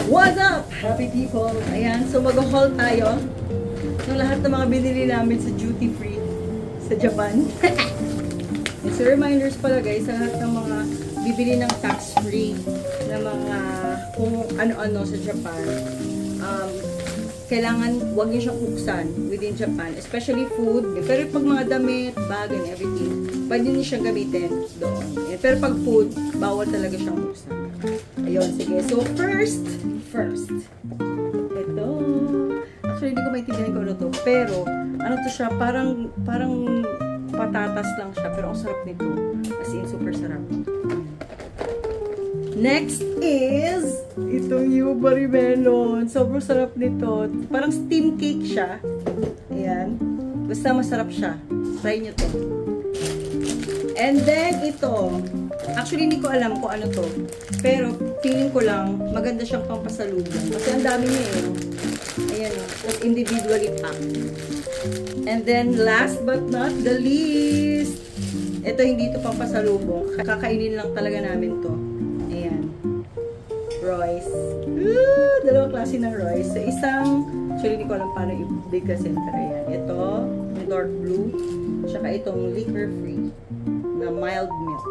What's up, happy people? Ayan, so mag-haul tayo ng lahat ng mga binili namin sa duty free sa Japan. It's a reminders pala guys, sa lahat ng mga bibili ng tax free na mga kung ano-ano sa Japan. Kailangan wag niyo siyang buksan within Japan, especially food. Pero pag mga damit, bag and everything, pwede niyo siyang gamitin doon. Pero pag food, bawal talaga siyang buksan. Ayun, sige. So first, ito. Actually, hindi ko maintindihan kung ano to. Pero, ano to siya, parang patatas lang siya. Pero ang sarap nito. As in, super sarap. Next is itong Yubari Melon. Sobrang sarap nito. Parang steam cake siya. Ayan. Basta masarap siya. Try nyo to. And then ito. Actually, hindi ko alam kung ano to. Pero, feeling ko lang, maganda siyang pampasalubong. Kasi ang dami niya eh. Ayan o. So, individually packed. And then, last but not the least, ito hindi ito pampasalubong. Kakainin lang talaga namin to. Royce. Dalawang klase ng Royce. So, isang, actually, hindi ko alam paano i-big kasi. Pero yan. Ito, yung dark blue. Tsaka itong liquor free na mild milk.